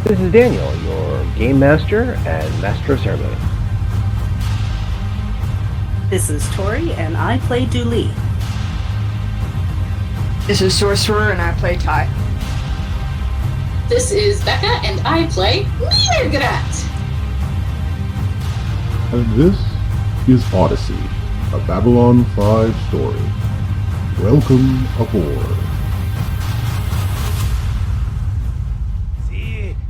This is Daniel, your Game Master and Master of Ceremony. This is Tori, and I play Dooley. This is Sorcerer, and I play Ty. This is Becca, and I play re-emergence. And this is Odyssey, a Babylon 5 story. Welcome aboard.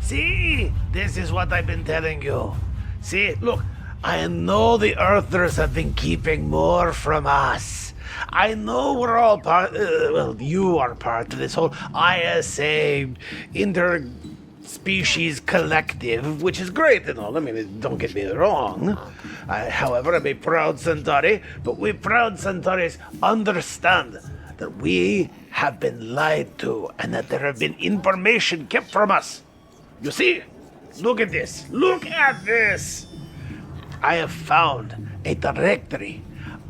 See, this is what I've been telling you. See, look, I know the Earthers have been keeping more from us. I know we're all you are part of this whole ISA interspecies collective, which is great and all. I mean, don't get me wrong. However, I'm a proud Centauri, but we proud Centauris understand that we have been lied to and that there have been information kept from us. You see? Look at this. Look at this. I have found a directory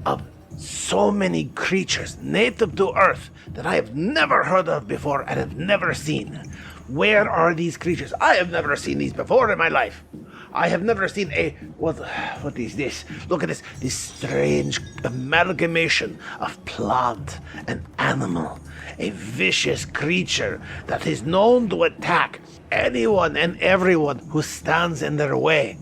of so many creatures native to Earth that I have never heard of before and have never seen. Where are these creatures? I have never seen these before in my life. I have never seen what is this? Look at this strange amalgamation of plant and animal. A vicious creature that is known to attack anyone and everyone who stands in their way.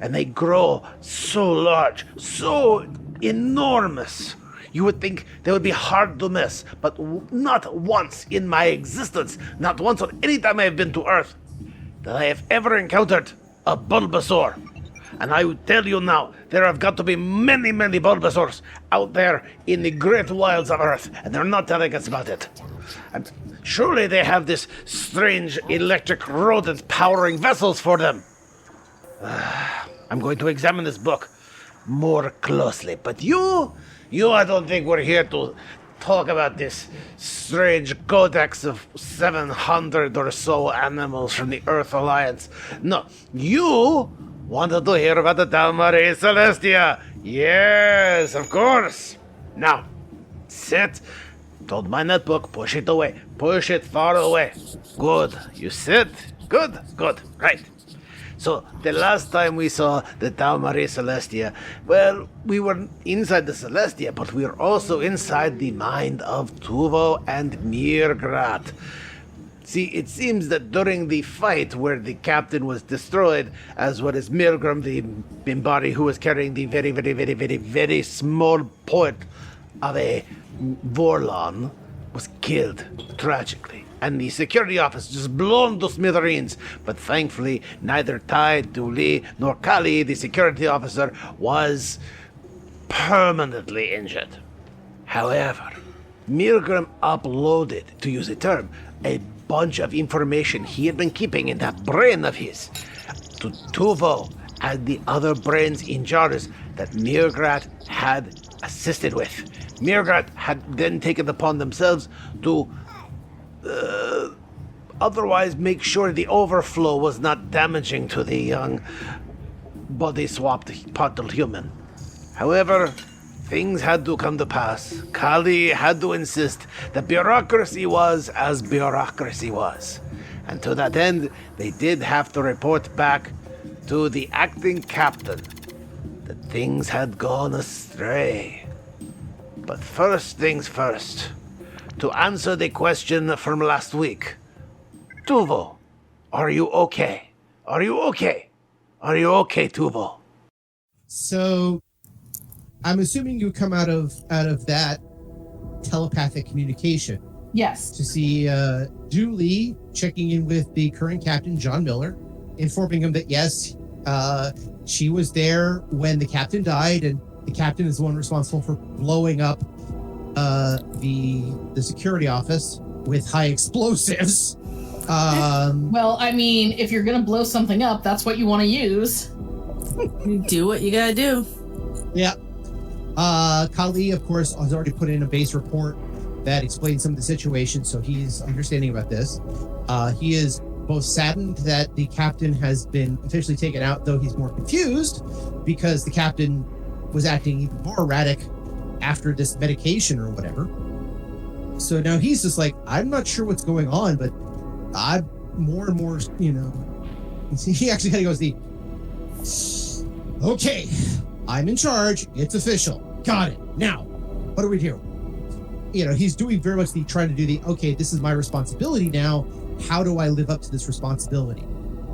And they grow so large, so enormous. You would think they would be hard to miss, but not once in my existence, not once on any time I have been to Earth, that I have ever encountered a Bulbasaur. And I would tell you now, there have got to be many, many Bulbasaurs out there in the great wilds of Earth, and they're not telling us about it. And surely they have this strange electric rodent powering vessels for them. I'm going to examine this book more closely, but you, I don't think we're here to talk about this strange codex of 700 or so animals from the Earth Alliance. No, you wanted to hear about the TauMarie Celestia. Yes, of course. Now, sit. Don't mind that book. Push it away. Push it far away. Good. You sit. Good. Right. So, the last time we saw the TauMarie Celestia, well, we were inside the Celestia, but we were also inside the mind of Tuvo and Mirgrat. See, it seems that during the fight where the captain was destroyed, as well as Milgram, the Bimbari who was carrying the very, very, very, very, very small point of a Vorlon, was killed tragically. And the security office just blown to smithereens. But thankfully, neither Tai, Dooley, nor Kali, the security officer, was permanently injured. However, Milgram uploaded, to use a term, a bunch of information he had been keeping in that brain of his to Tuvo and the other brains in jars that Mirgrat had assisted with. Mirgrat had then taken upon themselves to otherwise make sure the overflow was not damaging to the young body-swapped partial human. However, things had to come to pass. Kali had to insist that bureaucracy was as bureaucracy was. And to that end, they did have to report back to the acting captain that things had gone astray. But first things first, to answer the question from last week, Tuvo, are you okay? Are you okay? Are you okay, Tuvo? So, I'm assuming you come out of that telepathic communication. Yes. To see Julie checking in with the current captain, John Miller, informing him that yes, she was there when the captain died, and the captain is the one responsible for blowing up the security office with high explosives. Well, I mean, if you're gonna blow something up, that's what you want to use. You do what you gotta do. Yeah. Kali, of course, has already put in a base report that explains some of the situation, so he's understanding about this. He is both saddened that the captain has been officially taken out, though he's more confused because the captain was acting even more erratic after this medication or whatever. So now he's just like, I'm not sure what's going on, but more and more, he actually kind of goes okay, I'm in charge. It's official. Got it. Now, what do we do? He's doing very much trying to do okay, this is my responsibility now. How do I live up to this responsibility?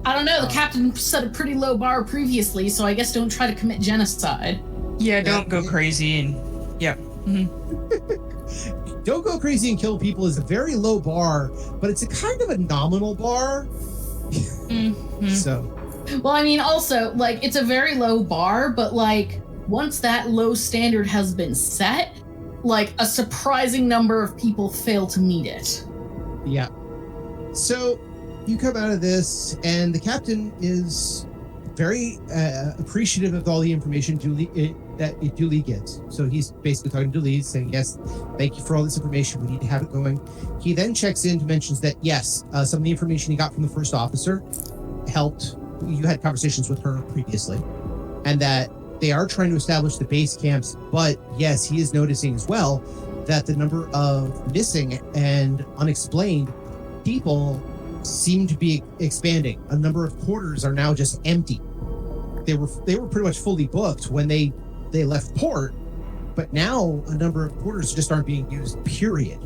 I don't know. The captain set a pretty low bar previously, so I guess don't try to commit genocide. Yeah, don't go crazy and yeah. Mm-hmm. Don't go crazy and kill people is a very low bar, but it's a kind of a nominal bar. Mm-hmm. So, well, I mean, also, it's a very low bar, but once that low standard has been set, a surprising number of people fail to meet it. Yeah. So you come out of this, and the captain is very appreciative of all the information that Dooley gets. So he's basically talking to Dooley, saying, yes, thank you for all this information. We need to have it going. He then checks in to mentions that, yes, some of the information he got from the first officer helped. You had conversations with her previously, and that they are trying to establish the base camps. But yes, he is noticing as well that the number of missing and unexplained people seem to be expanding. A number of quarters are now just empty. They were pretty much fully booked when they left port, but now a number of quarters just aren't being used, period.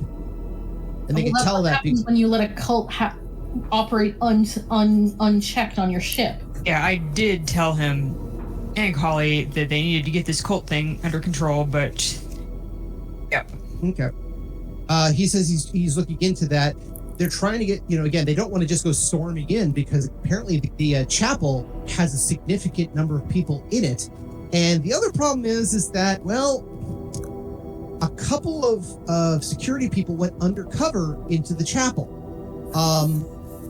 And they can tell that happens when you let a cult operate unchecked on your ship. Yeah, I did tell him and Holly that they needed to get this cult thing under control, but yeah. Okay. He says he's looking into that. They're trying to get, again, they don't want to just go storming in because apparently the chapel has a significant number of people in it. And the other problem is that, well, a couple of security people went undercover into the chapel.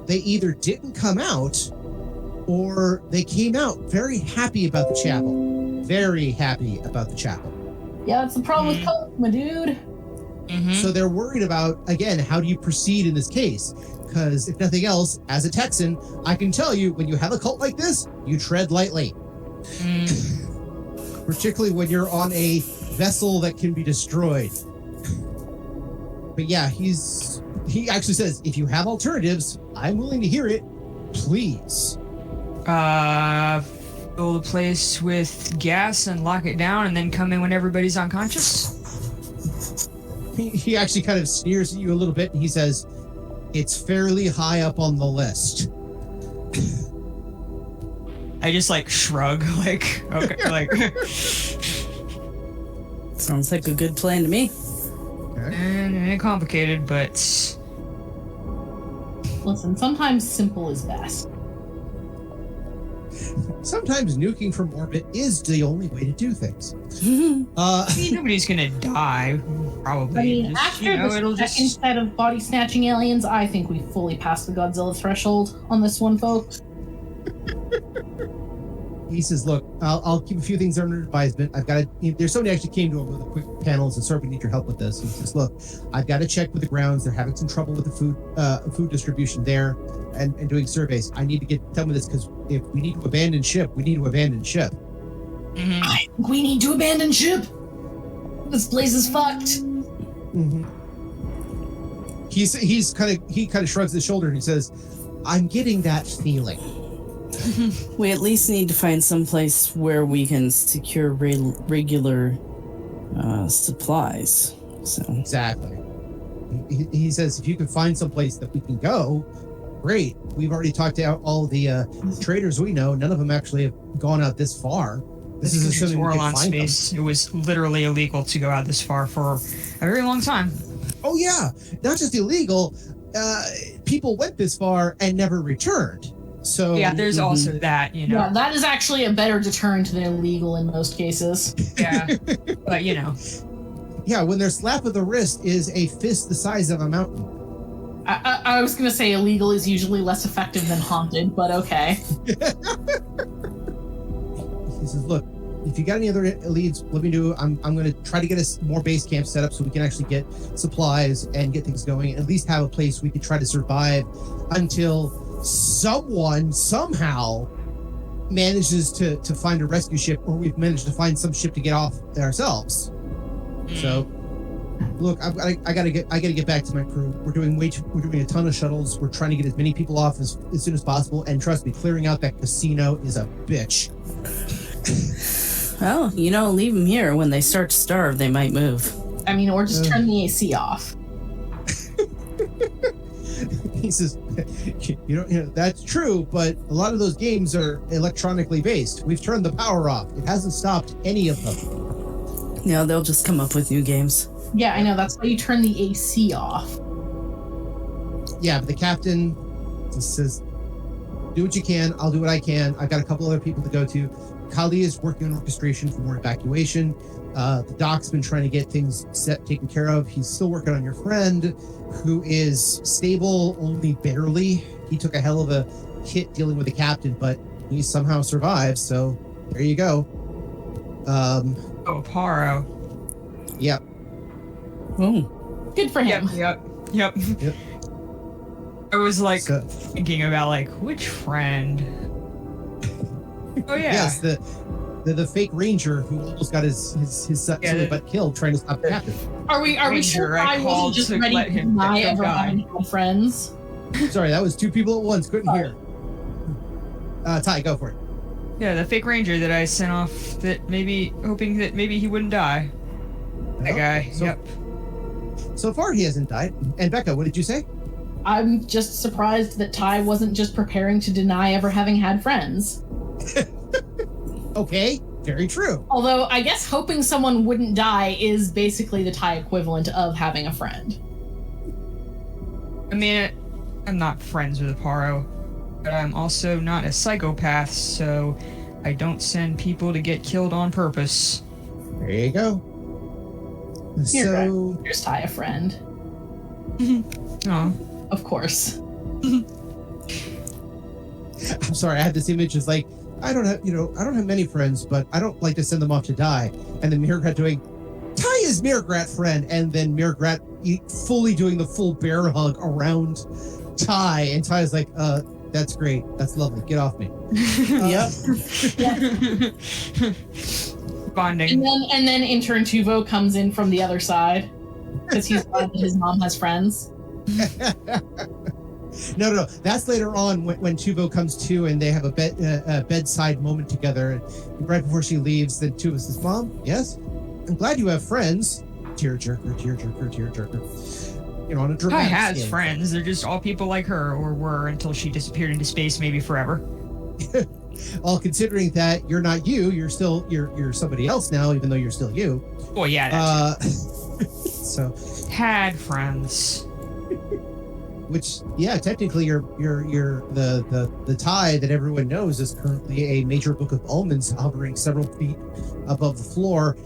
They either didn't come out or they came out very happy about the chapel. Very happy about the chapel. Yeah, that's the problem with cult, my dude. Mm-hmm. So they're worried about, again, how do you proceed in this case? Because if nothing else, as a Texan, I can tell you, when you have a cult like this, you tread lightly. Particularly when you're on a vessel that can be destroyed. But yeah, he actually says, if you have alternatives, I'm willing to hear it. Please. Fill the place with gas and lock it down and then come in when everybody's unconscious? He actually kind of sneers at you a little bit, and he says, it's fairly high up on the list. I just shrug, okay, Sounds like a good plan to me. Okay. And it ain't complicated, but Listen, sometimes simple is best. Sometimes nuking from orbit is the only way to do things. nobody's gonna die, probably. I mean, Just, after it'll the second just... set of body snatching aliens, I think we fully passed the Godzilla threshold on this one, folks. He says, look, I'll keep a few things under advisement. There's somebody actually came to him with a quick panel and said, sir, we need your help with this. He says, look, I've got to check with the grounds. They're having some trouble with the food distribution there and doing surveys. I need to get done with this because if we need to abandon ship, we need to abandon ship. Mm-hmm. I think we need to abandon ship. This place is fucked. Mm-hmm. He kind of shrugs his shoulder and he says, I'm getting that feeling. We at least need to find some place where we can secure regular supplies. So Exactly. He says, if you can find some place that we can go, great. We've already talked to all the traders we know. None of them actually have gone out this far. This is assuming we can Vorlon find space. It was literally illegal to go out this far for a very long time. Oh yeah, not just illegal. People went this far and never returned. So Yeah, there's also that, Yeah, that is actually a better deterrent than illegal in most cases. Yeah, but yeah, when their slap of the wrist is a fist the size of a mountain. I was going to say illegal is usually less effective than haunted, but okay. He says, look, if you got any other leads, let me know. I'm going to try to get us more base camps set up so we can actually get supplies and get things going, and at least have a place we can try to survive until someone somehow manages to find a rescue ship, or we've managed to find some ship to get off ourselves. So Look, I gotta get back to my crew. We're doing a ton of shuttles. We're trying to get as many people off as soon as possible. And trust me, clearing out that casino is a bitch. Well, leave them here. When they start to starve, they might move. I mean, or just turn the AC off. He says, that's true, but a lot of those games are electronically based. We've turned the power off. It hasn't stopped any of them. They'll just come up with new games. Yeah, I know. That's why you turn the AC off. Yeah, but the captain just says, do what you can. I'll do what I can. I've got a couple other people to go to. Kali is working on orchestration for more evacuation. The doc's been trying to get things taken care of. He's still working on your friend, who is stable only barely. He took a hell of a hit dealing with the captain, but he somehow survived. So there you go. Paro. Yep. Oh, good for him. Yep. I was thinking about which friend. Oh yeah. Yes, the fake ranger who almost got his silly butt killed trying to stop the captain. Are we sure I wasn't just ready to deny ever having had friends? Sorry, that was two people at once. Couldn't hear. Ty, go for it. Yeah, the fake ranger that I sent off, hoping that maybe he wouldn't die. That guy. So far, he hasn't died. And Becca, what did you say? I'm just surprised that Ty wasn't just preparing to deny ever having had friends. Okay, very true. Although, I guess hoping someone wouldn't die is basically the Thai equivalent of having a friend. I mean, I'm not friends with a Paro, but I'm also not a psychopath, so I don't send people to get killed on purpose. There you go. Here's Ty, a friend. Oh. Of course. I'm sorry, I have this image. It's I don't have many friends, but I don't like to send them off to die. And then Mirgrat doing, Ty is Mirgrat friend, and then Mirgrat fully doing the full bear hug around Ty, and Ty's like, that's great, that's lovely, get off me. Yep. Bonding. And then intern Tuvo comes in from the other side because he's glad that his mom has friends. No. That's later on when Tuvo comes to and they have a bedside moment together. And right before she leaves, then Tuvo says, "Mom, yes, I'm glad you have friends." Tearjerker. On a dramatic Ty has scale. friends. They're just all people like her, or were until she disappeared into space, maybe forever. All considering that you're not you're somebody else now, even though you're still you. Well, yeah. So had friends. Which, yeah, technically, you're the Ty that everyone knows is currently a major book of omens hovering several feet above the floor,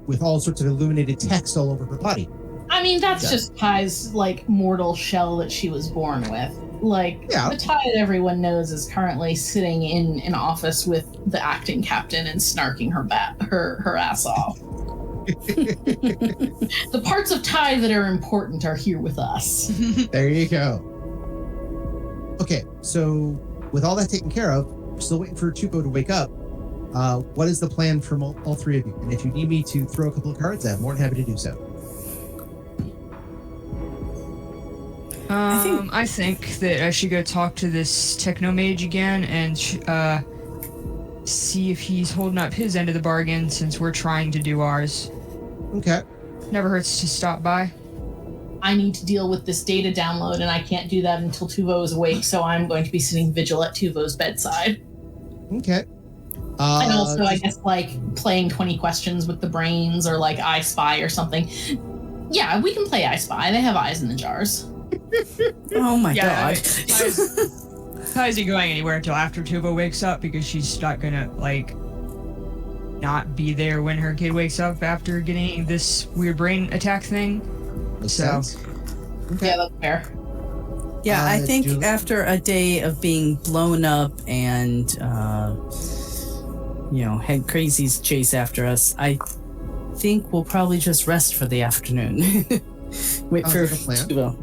with all sorts of illuminated text all over her body. I mean, that's just Ty's mortal shell that she was born with. The Ty that everyone knows is currently sitting in an office with the acting captain and snarking her ass off. The parts of Ty that are important are here with us. There you go. Okay, so with all that taken care of, we're still waiting for Tuvo to wake up. What is the plan from all three of you? And if you need me to throw a couple of cards, I'm more than happy to do so. I think that I should go talk to this technomage again and see if he's holding up his end of the bargain, since we're trying to do ours. Okay. Never hurts to stop by. I need to deal with this data download, and I can't do that until Tuvo is awake, so I'm going to be sitting vigil at Tuvo's bedside. Okay. And also, I guess, playing 20 questions with the brains, or I Spy or something. Yeah, we can play I Spy. They have eyes in the jars. Oh my god. Ty isn't going anywhere until after Tuvo wakes up, because she's not gonna, not be there when her kid wakes up after getting this weird brain attack thing. Makes sense. Okay. Yeah, that's fair. Yeah, I think after a day of being blown up and, had crazies chase after us, I think we'll probably just rest for the afternoon. Wait for Tuvo.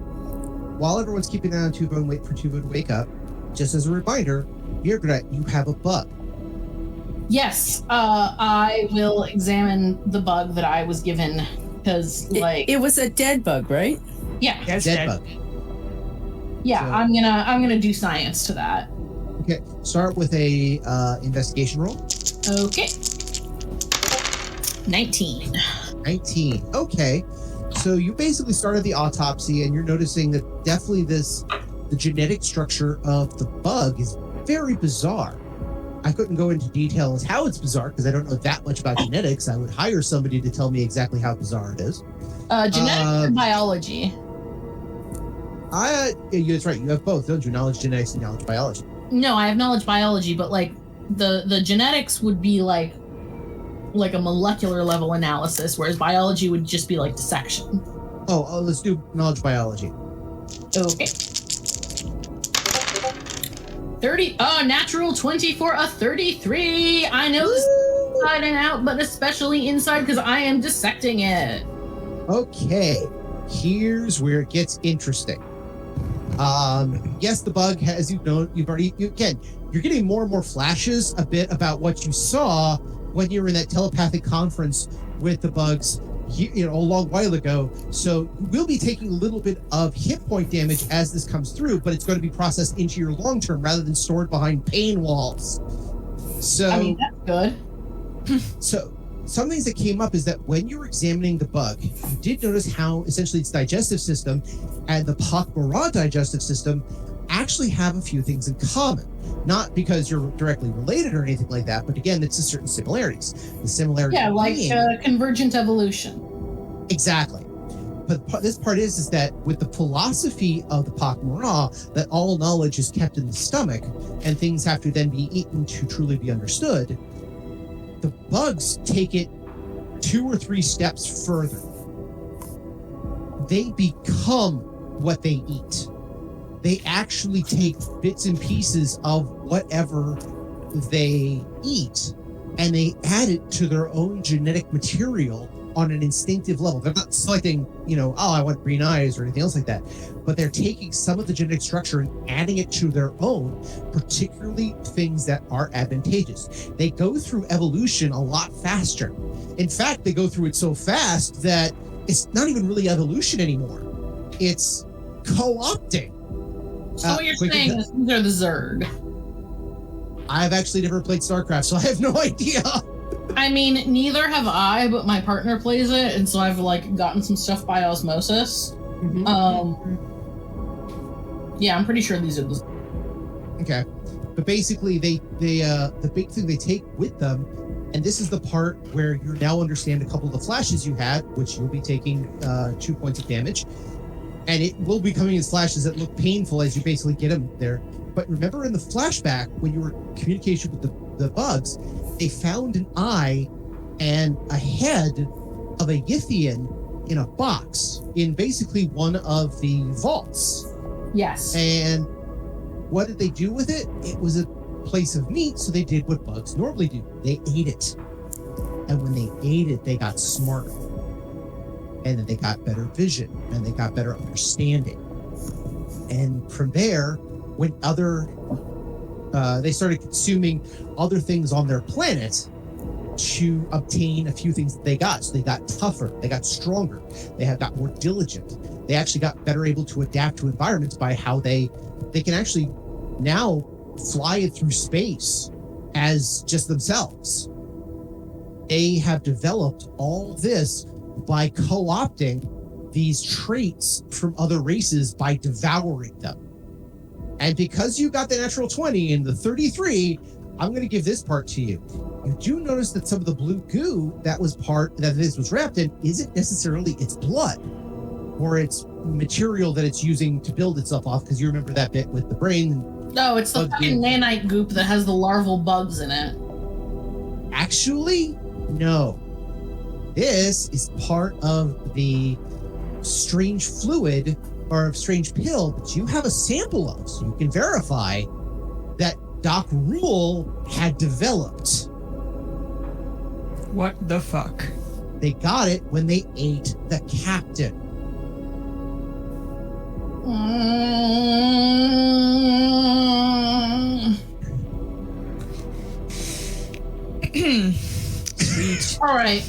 While everyone's keeping an eye on Tuvo and wait for Tuvo to wake up, just as a reminder, Mirgrat, you have a bug. Yes, I will examine the bug that I was given because like it was a dead bug, right? yeah, Dead bug. yeah. So- I'm gonna do science to that. Okay, start with a investigation roll. Okay. 19. 19. Okay. So you basically started the autopsy and you're noticing that definitely the genetic structure of the bug is very bizarre. I couldn't go into detail as how it's bizarre because I don't know that much about genetics. I would hire somebody to tell me exactly how bizarre it is. Genetics and biology. Yeah, that's right. You have both, don't you? Knowledge genetics and knowledge biology. No, I have knowledge biology, but like the genetics would be like a molecular level analysis, whereas biology would just be like dissection. Oh, let's do knowledge biology. Okay. 30. Oh, natural 20 for a 33. I know this inside and out, but especially inside because I am dissecting it. Okay, here's where it gets interesting. Yes, the bug has, you're getting more and more flashes a bit about what you saw when you were in that telepathic conference with the bugs, a long while ago. So we'll be taking a little bit of hit point damage as this comes through, but it's going to be processed into your long term rather than stored behind pain walls. So I mean, that's good. So some things that came up is that when you were examining the bug, you did notice how essentially its digestive system and the pak'ma'ra digestive system actually have a few things in common. Not because you're directly related or anything like that, but again, it's a certain similarities. The similarity. Yeah, like being, convergent evolution. exactly. But this part is that with the philosophy of the pak'ma'ra, that all knowledge is kept in the stomach and things have to then be eaten to truly be understood, the bugs take it 2 or 3 steps further. They become what they eat. They actually take bits and pieces of whatever they eat and they add it to their own genetic material on an instinctive level. They're not selecting, I want green eyes or anything else like that, but they're taking some of the genetic structure and adding it to their own, particularly things that are advantageous. They go through evolution a lot faster. In fact, they go through it so fast that it's not even really evolution anymore. It's co-opting. So what you're saying is these are the Zerg. I've actually never played StarCraft, so I have no idea. I mean, neither have I, but my partner plays it, and so I've gotten some stuff by osmosis. Mm-hmm. Yeah, I'm pretty sure these are the. Okay, but basically, the big thing they take with them, and this is the part where you now understand a couple of the flashes you had, which you'll be taking 2 points of damage, and it will be coming as flashes that look painful as you basically get them there. But remember in the flashback when you were in communication with the bugs, they found an eye and a head of a Yithian in a box in basically one of the vaults. Yes. And what did they do with it? It was a place of meat, so they did what bugs normally do. They ate it. And when they ate it, they got smarter. And then they got better vision, and they got better understanding. And from there, when they started consuming other things on their planet to obtain a few things that they got. So they got tougher, they got stronger, they have got more diligent. They actually got better able to adapt to environments by how they can actually now fly it through space as just themselves. They have developed all this by co-opting these traits from other races by devouring them. And because you got the natural 20 and the 33, I'm going to give this part to you. You do notice that some of the blue goo that this was wrapped in isn't necessarily its blood or its material that it's using to build itself off, because you remember that bit with the brain. No, it's the fucking nanite goop that has the larval bugs in it. Actually, no. This is part of the strange fluid or strange pill that you have a sample of, so you can verify that Doc Rule had developed. What the fuck? They got it when they ate the captain. Sweet. All right.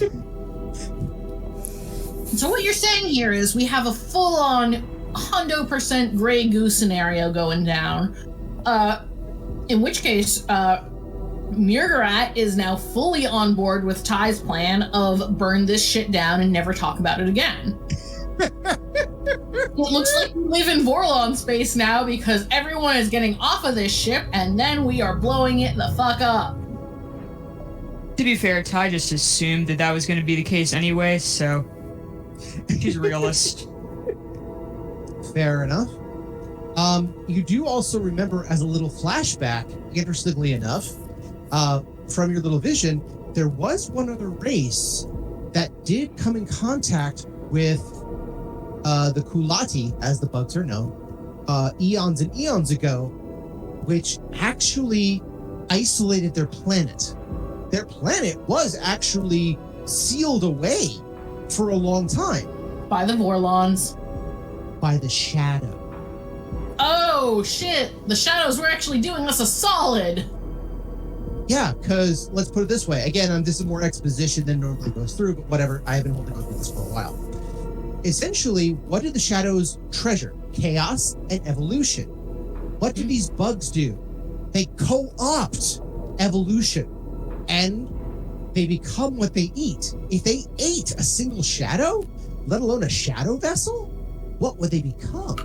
So what you're saying here is we have a full-on 100% gray goo scenario going down. In which case, Murgarat is now fully on board with Ty's plan of burn this shit down and never talk about it again. It looks like we live in Vorlon space now because everyone is getting off of this ship and then we are blowing it the fuck up. To be fair, Ty just assumed that was going to be the case anyway, so she's a realist. Fair enough. You do also remember as a little flashback, interestingly enough, from your little vision, there was one other race that did come in contact with the Kulati, as the bugs are known, eons and eons ago, which actually isolated their planet. Their planet was actually sealed away for a long time. By the Vorlons. By the Shadow. Oh, shit! The Shadows were actually doing us a solid! Yeah, because let's put it this way. Again, this is more exposition than normally goes through, but whatever. I have been holding on to this for a while. Essentially, what do the Shadows treasure? Chaos and evolution. What do these bugs do? They co-opt evolution, and they become what they eat. If they ate a single shadow, let alone a shadow vessel, what would they become?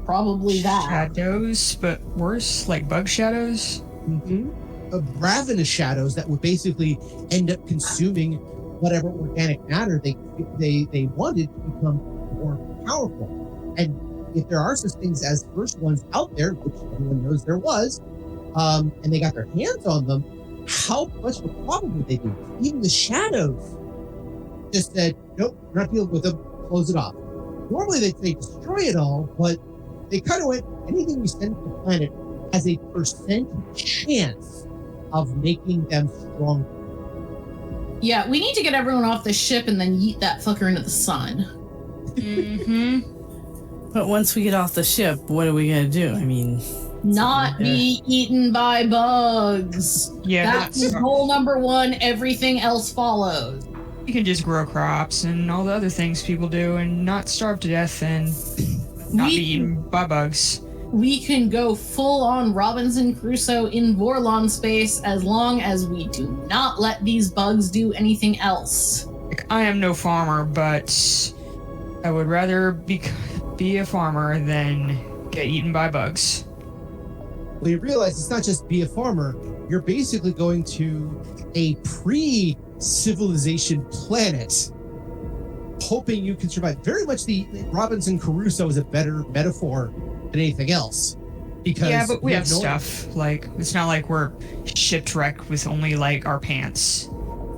Probably that. Shadows, but worse, like bug shadows? Mm-hmm. Ravenous shadows that would basically end up consuming whatever organic matter they wanted to become more powerful. And if there are such things as first ones out there, which everyone knows there was, and they got their hands on them, how much of a problem would they be? Even the Shadows just said, nope, we're not dealing with them, close it off. Normally they'd say destroy it all, but they kind of went, anything we send to the planet has a percent chance of making them stronger. Yeah, we need to get everyone off the ship and then yeet that fucker into the sun. Mm-hmm. But once we get off the ship, what are we gonna do? I mean... Not be eaten by bugs. Yeah, that's goal number one. Everything else follows. You can just grow crops and all the other things people do and not starve to death and not be eaten by bugs. We can go full on Robinson Crusoe in Vorlon space as long as we do not let these bugs do anything else. Like, I am no farmer, but I would rather be a farmer than get eaten by bugs. Well, you realize it's not just be a farmer. You're basically going to a pre-civilization planet, hoping you can survive. Very much the Robinson Crusoe is a better metaphor than anything else. Because yeah, but we have stuff. Like, it's not like we're shipwrecked with only, like, our pants.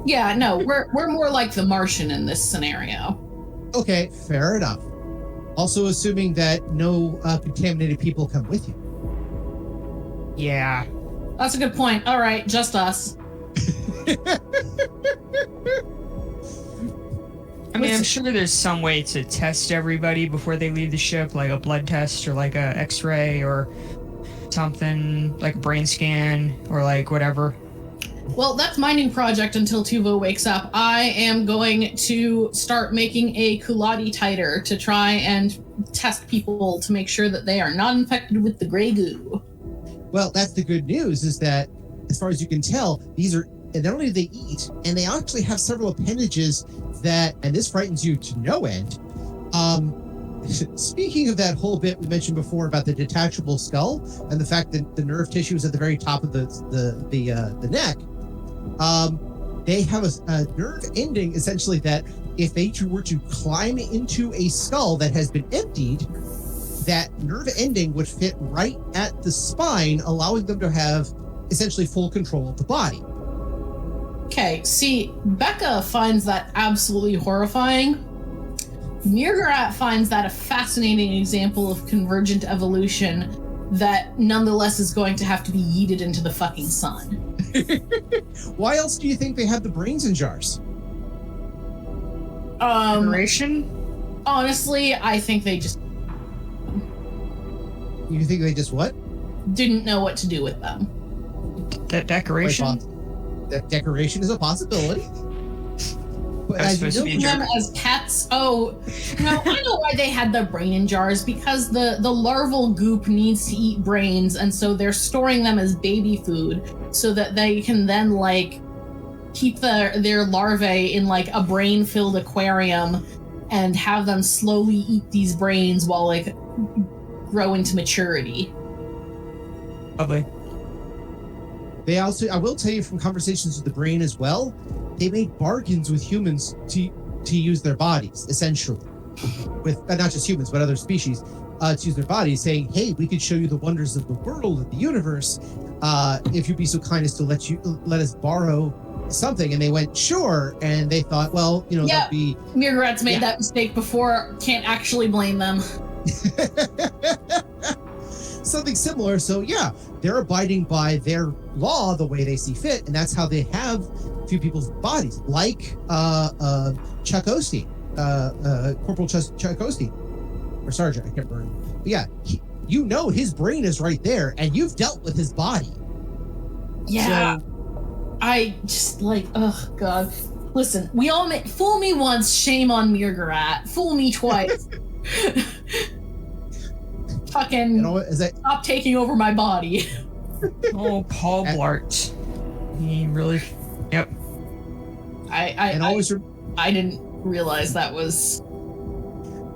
Yeah, no, we're more like the Martian in this scenario. Okay, fair enough. Also assuming that no contaminated people come with you. Yeah. That's a good point. All right, just us. I mean, I'm sure there's some way to test everybody before they leave the ship, like a blood test or like a x-ray or something, like a brain scan or like whatever. Well, that's my new project until Tuvo wakes up. I am going to start making a Kulati titer to try and test people to make sure that they are not infected with the gray goo. Well, that's the good news, is that as far as you can tell, these are, and not only do they eat, and they actually have several appendages that, and this frightens you to no end. Speaking of that whole bit we mentioned before about the detachable skull and the fact that the nerve tissue is at the very top of the neck, they have a nerve ending essentially that if they were to climb into a skull that has been emptied, that nerve ending would fit right at the spine, allowing them to have essentially full control of the body. Okay, see, Becca finds that absolutely horrifying. Murgarat finds that a fascinating example of convergent evolution that nonetheless is going to have to be yeeted into the fucking sun. Why else do you think they have the brains in jars? Decoration? Honestly, I think they just... You think they just what? Didn't know what to do with them. That decoration? That decoration is a possibility. as you supposed to be a know, them jerk. as pets. Oh, no, I know why they had their brain in jars, because the larval goop needs to eat brains, and so they're storing them as baby food so that they can then like keep their larvae in like a brain-filled aquarium and have them slowly eat these brains while like grow into maturity. Lovely. they also, I will tell you from conversations with the brain as well, they make bargains with humans to use their bodies, essentially. With not just humans, but other species, to use their bodies, saying, hey, we could show you the wonders of the world, of the universe, if you'd be so kind as to let us borrow something. And they went, sure. And they thought, well, you know, Yeah. that'd be... Mirgrat's made that mistake before. Can't actually blame them. Something similar. So yeah, they're abiding by their law the way they see fit, and that's how they have a few people's bodies, like Chuck Osteen, Corporal Chuck Osteen, or Sergeant, I can't remember. But yeah, you know his brain is right there, and you've dealt with his body. Yeah. So, I just like, oh god. Listen, we all fool me once, shame on Mirgrat. Fool me twice. Fucking stop taking over my body. Oh, Paul Blart. He really... Yep. I didn't realize that was...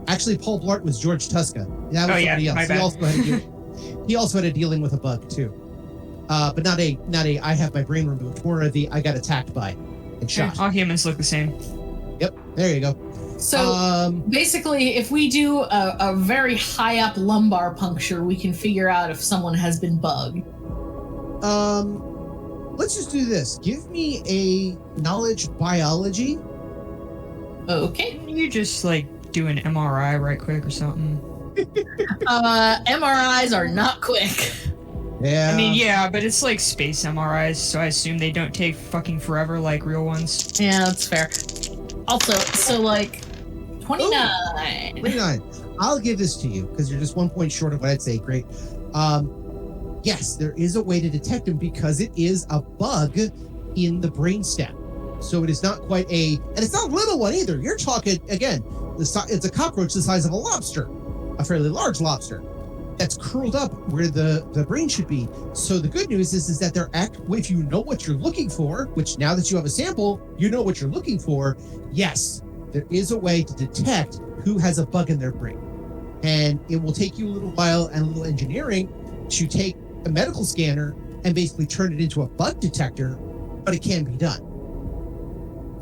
Actually, Paul Blart was George Tuska. That was somebody else. My bad. He also had a dealing with a bug too. But not a I have my brain removed, more of the I got attacked by and shot. All humans look the same. Yep, there you go. So basically, if we do a very high up lumbar puncture, we can figure out if someone has been bugged. Let's just do this. Give me a knowledge biology. Okay. Can you just like do an MRI right quick or something? MRIs are not quick. Yeah. I mean, yeah, but it's like space MRIs, so I assume they don't take fucking forever like real ones. Yeah, that's fair. Also, so like 29. 29. I'll give this to you because you're just 1 point short of what I'd say. Great. Yes, there is a way to detect them because it is a bug in the brainstem. So it is not quite and it's not a little one either. You're talking, again, it's a cockroach the size of a lobster, a fairly large lobster that's curled up where the brain should be. So the good news is that if you know what you're looking for, which now that you have a sample, you know what you're looking for. Yes, there is a way to detect who has a bug in their brain. And it will take you a little while and a little engineering to take a medical scanner and basically turn it into a bug detector, but it can be done.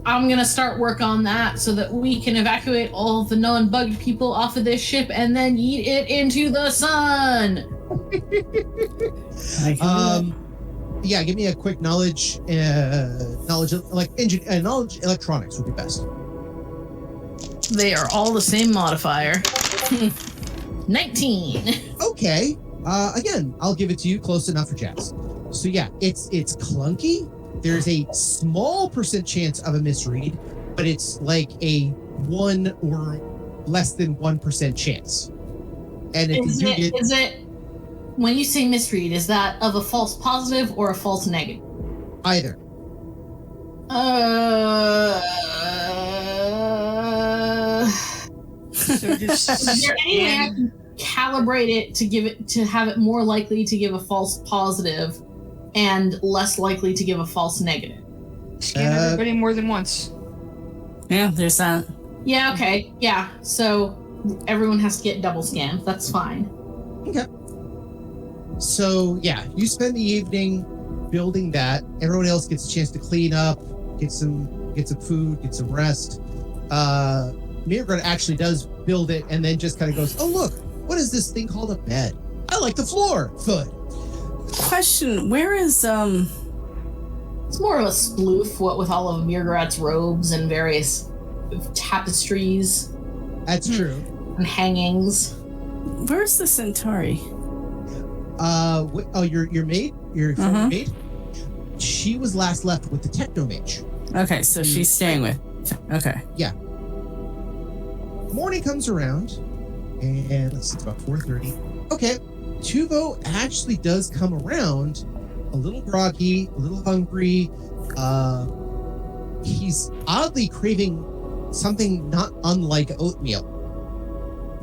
I'm gonna start work on that so that we can evacuate all the non-bugged people off of this ship and then eat it into the sun. Yeah, give me a quick knowledge electronics would be best. They are all the same modifier. 19. Okay. Again, I'll give it to you, close enough for Jazz. So yeah, it's clunky. There's a small % chance of a misread, but it's like a 1 or less than 1% chance. And if Is it when you say misread, is that of a false positive or a false negative? Either. So just Is there any way I can calibrate it to have it more likely to give a false positive and less likely to give a false negative? scan everybody more than once. Yeah, there's that. Yeah, okay. Yeah, so everyone has to get double scanned. That's fine. Okay. So yeah, you spend the evening building that. Everyone else gets a chance to clean up, get some food, get some rest. Mirgrat actually does build it and then just kind of goes, oh look, what is this thing called a bed? I like the floor. Good. Question, where is It's more of a sploof, what with all of Mirgrat's robes and various tapestries That's true. and hangings. where's the Centauri? Your maid, your former maid. She was last left with the Technomage. Okay, so she's staying with. Okay. Yeah. Morning comes around, and let's see, it's about 4:30. Okay, Tuvo actually does come around, a little groggy, a little hungry. he's oddly craving something not unlike oatmeal.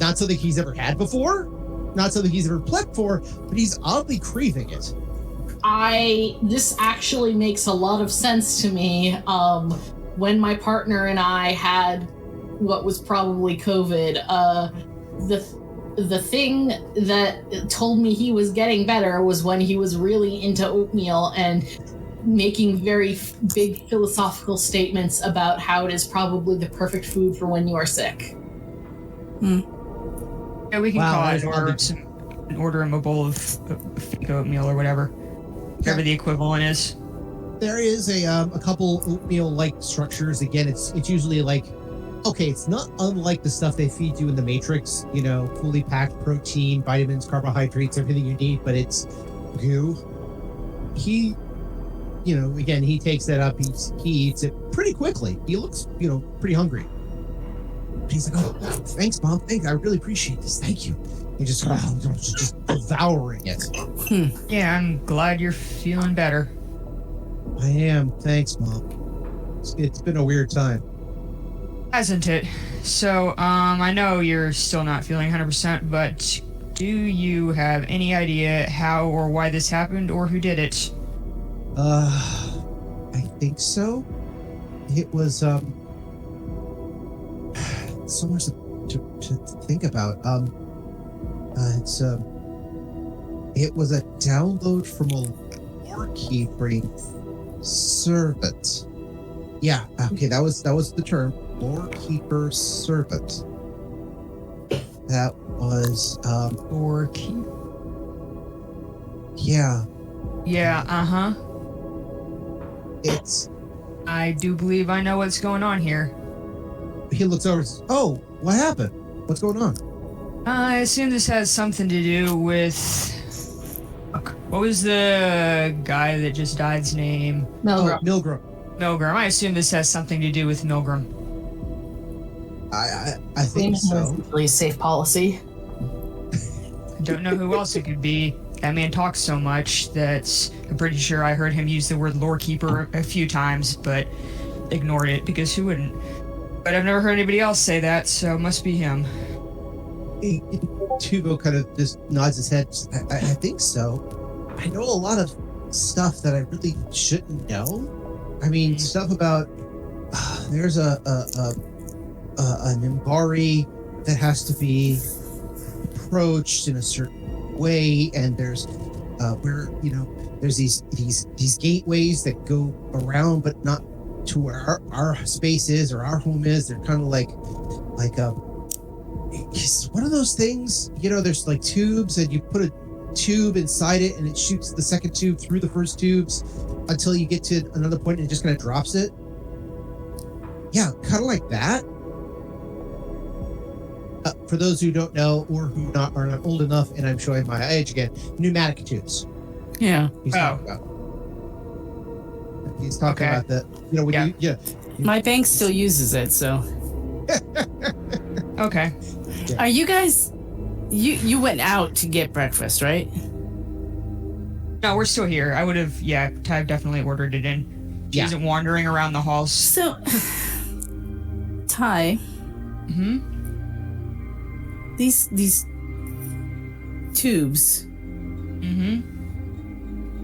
Not something he's ever had before, not something he's ever prepped for, but he's oddly craving it. This actually makes a lot of sense to me. When my partner and I had what was probably COVID, the thing that told me he was getting better was when he was really into oatmeal and making very big philosophical statements about how it is probably the perfect food for when you are sick. Yeah, we can call it and order him a bowl of fake oatmeal or whatever the equivalent is. There is a couple oatmeal-like structures. Again, it's usually like, okay, it's not unlike the stuff they feed you in the Matrix, you know, fully packed protein, vitamins, carbohydrates, everything you need, but it's goo. He, you know, again, he takes that up, he eats it pretty quickly. He looks, you know, pretty hungry. He's like, oh, thanks, Mom. Thanks. I really appreciate this. Thank you. He just devouring it. Yeah, I'm glad you're feeling better. I am. Thanks, Mom. It's been a weird time. Hasn't it? So, I know you're still not feeling 100%, but do you have any idea how or why this happened or who did it? I think so. It was, so much to think about. It was a download from a lorekeeping servant. Yeah, okay, that was the term. Lorekeeper servant. That was Lorekeeper. Yeah. Yeah, It's I do believe I know what's going on here. He looks over and says, oh, what happened? What's going on? I assume this has something to do with... What was the guy that just died's name? Milgram. Oh, Milgram. Milgram. I assume this has something to do with Milgram. I think so. Really safe policy. I don't know who else it could be. That man talks so much that I'm pretty sure I heard him use the word lorekeeper a few times, but ignored it because who wouldn't? But I've never heard anybody else say that, so it must be him. Tugo kind of just nods his head. I think so. I know a lot of stuff that I really shouldn't know. I mean, stuff about there's an Imbari that has to be approached in a certain way, and there's where there's these gateways that go around, but not to where our space is or our home is. They're kind of like it's one of those things, there's like tubes, and you put a tube inside it and it shoots the second tube through the first tubes until you get to another point and it just kind of drops it. Yeah, kind of like that. For those who don't know or who are not old enough, and I'm showing my age again, pneumatic tubes. Yeah. He's talking about. He's talking about that. My bank still uses it, so. Okay. Yeah. Are you guys? You went out to get breakfast, right? No, we're still here. I would have, Ty definitely ordered it in. She isn't wandering around the halls. So, Ty. These tubes.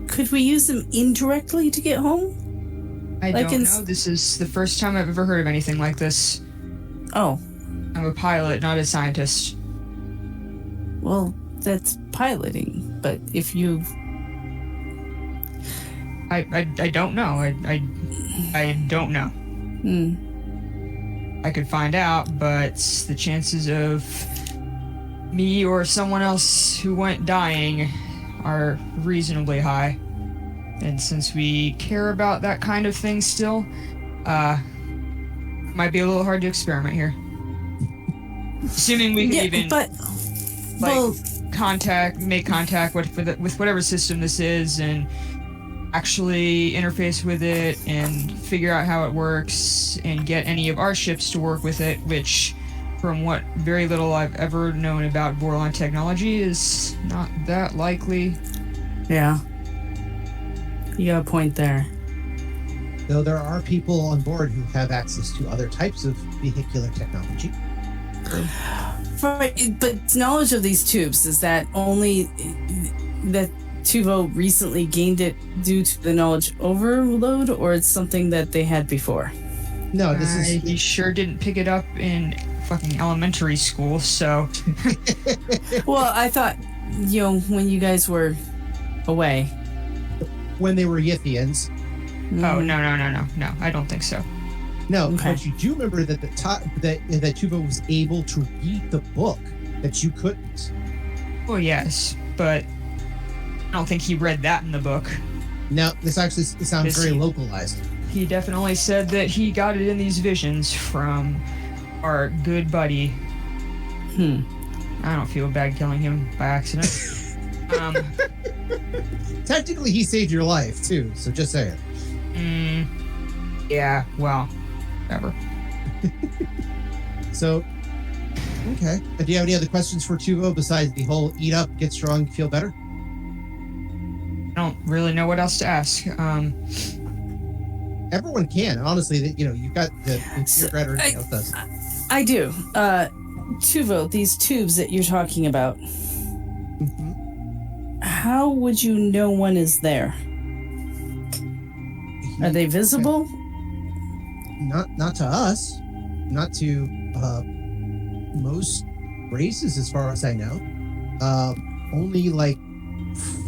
Could we use them indirectly to get home? I don't know. This is the first time I've ever heard of anything like this. Oh. I'm a pilot, not a scientist. Well, that's piloting, but if you... I don't know. I don't know. I could find out, but the chances of me or someone else who went dying are reasonably high. And since we care about that kind of thing still, might be a little hard to experiment here. Assuming we can make contact with whatever system this is and actually interface with it and figure out how it works and get any of our ships to work with it, which, from what very little I've ever known about Vorlon technology, is not that likely. Yeah. You got a point there. though there are people on board who have access to other types of vehicular technology. Right, but knowledge of these tubes, is that only that Tuvo recently gained it due to the knowledge overload, or it's something that they had before? No, this is... He sure didn't pick it up in fucking elementary school, so... Well, I thought, when you guys were away. When they were Yithians. Oh, no, I don't think so. No, Okay. but you do remember that that Tuvo was able to read the book that you couldn't. Well, yes, but I don't think he read that in the book. No, this actually sounds very localized. He definitely said that he got it in these visions from our good buddy. I don't feel bad killing him by accident. Technically, he saved your life, too, so just saying. Yeah, well, whatever. So, okay. Do you have any other questions for Tuvo besides the whole eat up, get strong, feel better? I don't really know what else to ask. Everyone can. Honestly, you've got the regret or anything else does. I do. Tuvo, these tubes that you're talking about, how would you know one is there? Are they visible? Not to us. Not to most races, as far as I know. Only like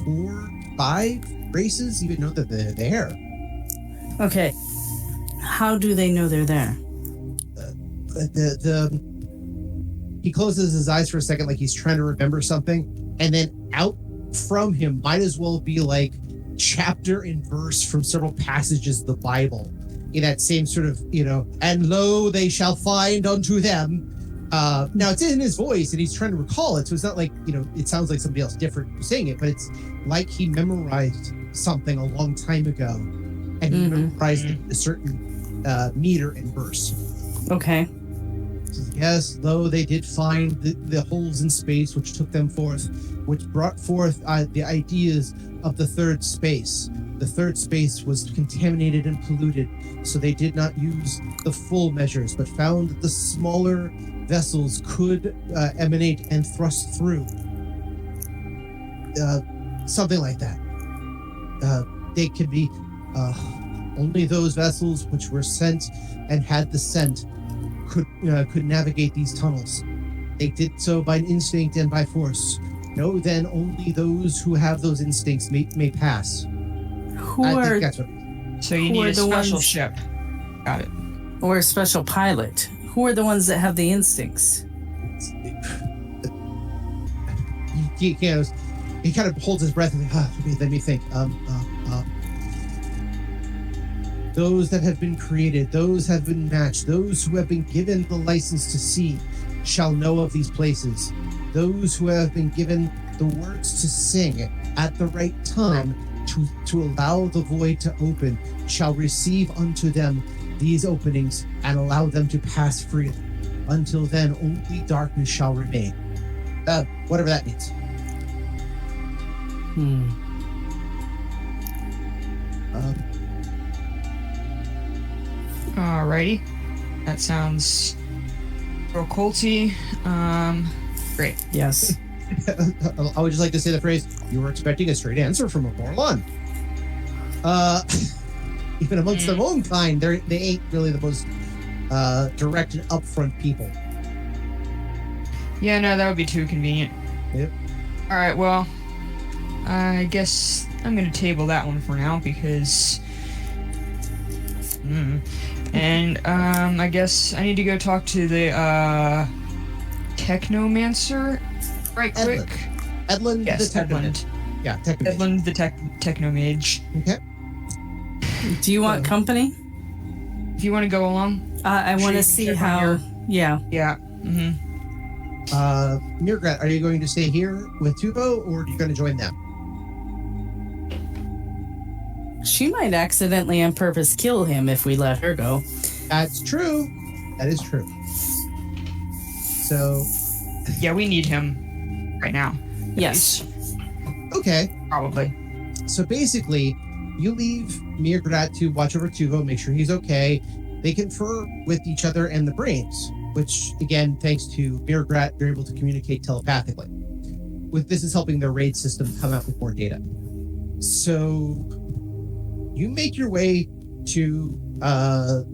4, 5 races even know that they're there. Okay. How do they know they're there? He closes his eyes for a second, like he's trying to remember something, and then out from him might as well be like chapter and verse from several passages of the Bible, in that same sort of, and lo, they shall find unto them. Now it's in his voice, and he's trying to recall it, so it's not like it sounds like somebody else different saying it, but it's like he memorized something a long time ago, and he memorized it in a certain meter and verse. Okay. Yes, lo, they did find the holes in space which took them forth, which brought forth the ideas of the third space. The third space was contaminated and polluted, so they did not use the full measures, but found that the smaller vessels could emanate and thrust through. Something like that. They could be only those vessels which were sent and had the scent could navigate these tunnels. They did so by instinct and by force. No, then only those who have those instincts may pass. I think that's what it is. So you need a special ship. Got it. Or a special pilot. Who are the ones that have the instincts? He kind of holds his breath and let me think. Those that have been created, those have been matched, those who have been given the license to see shall know of these places. Those who have been given the words to sing at the right time to allow the void to open shall receive unto them these openings and allow them to pass freely. Until then, only darkness shall remain. Whatever that means. Alrighty. That sounds real culty. Great. Yes. I would just like to say the phrase, you were expecting a straight answer from a Vorlon. Even amongst their own kind, they ain't really the most direct and upfront people. Yeah, no, that would be too convenient. Yep. Alright, well, I guess I'm going to table that one for now because... And I guess I need to go talk to the Technomancer right quick. Edlund Yes, the Technomage. Edlund. Yeah, Technomage. Edlund the Technomage. Okay. Do you want company? If you want to go along. I want to see how... Yeah. Yeah. Mirgrat, are you going to stay here with Tuvo, or are you going to join them? She might accidentally on purpose kill him if we let her go. That's true. That is true. So... Yeah, we need him right now. Yes. Okay. Probably. So basically, you leave Mirgrat to watch over Tuvo, make sure he's okay. They confer with each other and the brains, which, again, thanks to Mirgrat, they're able to communicate telepathically. With this is helping their raid system come out with more data. So you make your way to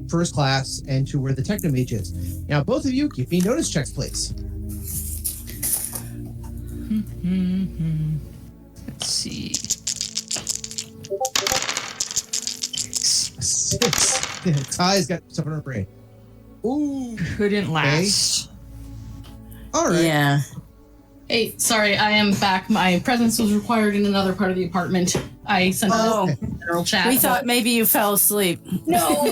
first class and to where the Technomage is. Now, both of you, give me notice checks, please. Let's see. 6. Ty's got stuff in her brain. Ooh. Couldn't last. All right. Yeah. Hey, sorry, I am back. My presence was required in another part of the apartment. I sent a general chat. We thought maybe you fell asleep. No.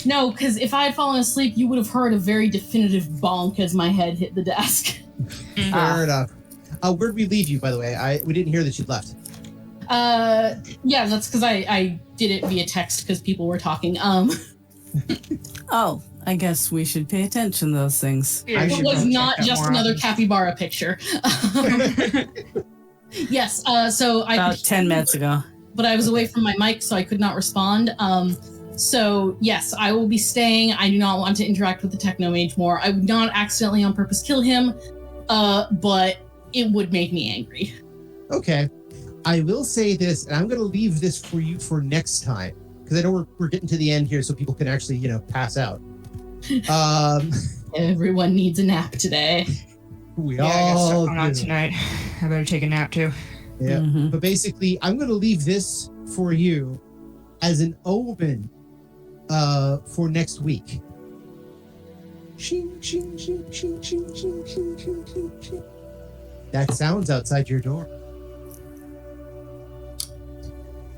No, because if I had fallen asleep, you would have heard a very definitive bonk as my head hit the desk. Fair enough. Where'd we leave you, by the way? We didn't hear that you'd left. Yeah, that's because I did it via text because people were talking. Oh, I guess we should pay attention to those things. Yeah, It was not just another capybara picture. Yes, so About 10 minutes ago. but I was away from my mic, so I could not respond. So yes, I will be staying. I do not want to interact with the Technomage more. I would not accidentally on purpose kill him, but it would make me angry. Okay. I will say this, and I'm going to leave this for you for next time, because I know we're getting to the end here, so people can actually, pass out. Everyone needs a nap today. We I got stuff all going on do. tonight. I better take a nap too. Yeah. Mhm. But basically, I'm going to leave this for you as an omen for next week. Shing, shing, shing, shing, shing, shing, shing, shing, shing, shing. That sounds outside your door.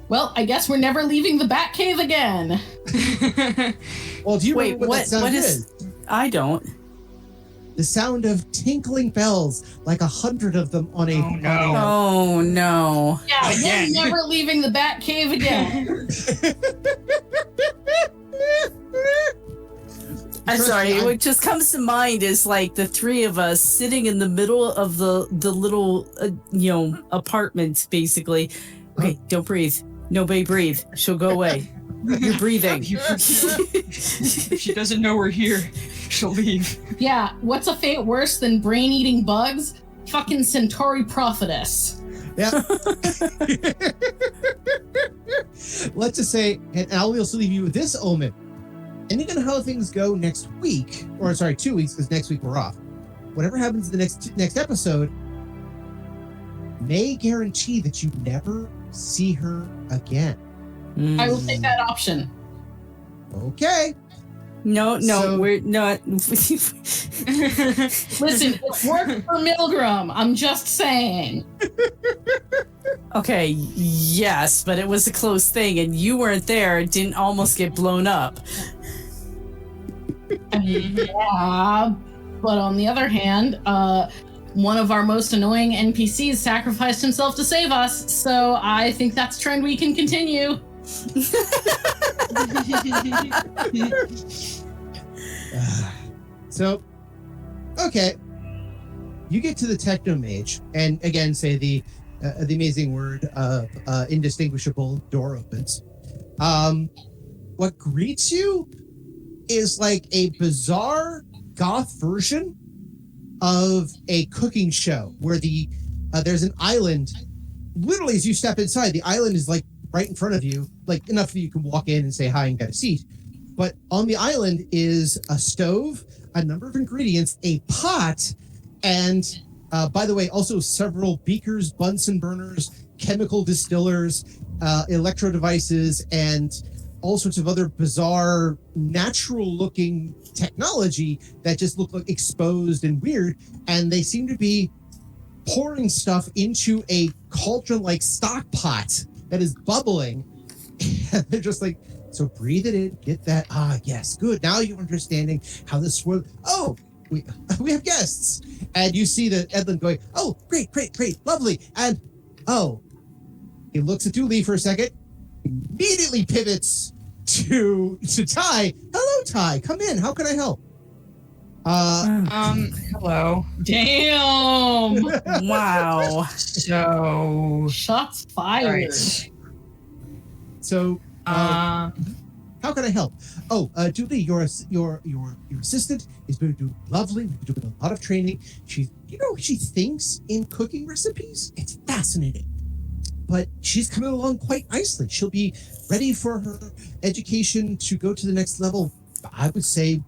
Well, I guess we're never leaving the Batcave again. Well, do you Wait, remember what that sound what is? is? I don't. The sound of tinkling bells, like 100 of them on a. Oh, no. Oh no. Yeah, Again. we're never leaving the Batcave again. I'm sorry. What just comes to mind is like the three of us sitting in the middle of the little apartment, basically. Okay, don't breathe. Nobody breathe. She'll go away. You're breathing. If she doesn't know we're here, she'll leave. Yeah, what's a fate worse than brain-eating bugs? Fucking Centauri Prophetess. Yeah. Let's just say, and I'll also leave you with this omen. Depending on how things go next week, or sorry, 2 weeks, because next week we're off. Whatever happens in the next episode may guarantee that you never see her again. I will take that option. Okay. No, So- we're not. Listen, it worked for Milgram. I'm just saying. Okay, yes, but it was a close thing, and you weren't there. It didn't almost get blown up. Yeah, but on the other hand, one of our most annoying NPCs sacrificed himself to save us, so I think that's a trend we can continue. So, okay. You get to the Technomage, and again, say the amazing word of indistinguishable door opens. What greets you is like a bizarre goth version of a cooking show where there's an island. Literally, as you step inside, the island is like right in front of you, like enough that you can walk in and say hi and get a seat. But on the island is a stove, a number of ingredients, a pot, and by the way, also several beakers, Bunsen burners, chemical distillers, electro devices, and all sorts of other bizarre, natural-looking technology that just look like exposed and weird. And they seem to be pouring stuff into a cauldron-like stock pot that is bubbling. And they're just like, so breathe it in, get that. Ah, yes, good. Now you're understanding how this works. Oh, we have guests. And you see the Edlin going, oh, great, lovely. And, oh, he looks at Dooley for a second, immediately pivots to Ty. Hello, Ty. Come in. How can I help? Hello. Damn. Wow. So, Shots fired. right. So, how can I help? Oh, Julie, your assistant is going to do lovely. We're doing a lot of training. She thinks in cooking recipes. It's fascinating. But she's coming along quite nicely. She'll be ready for her education to go to the next level, I would say,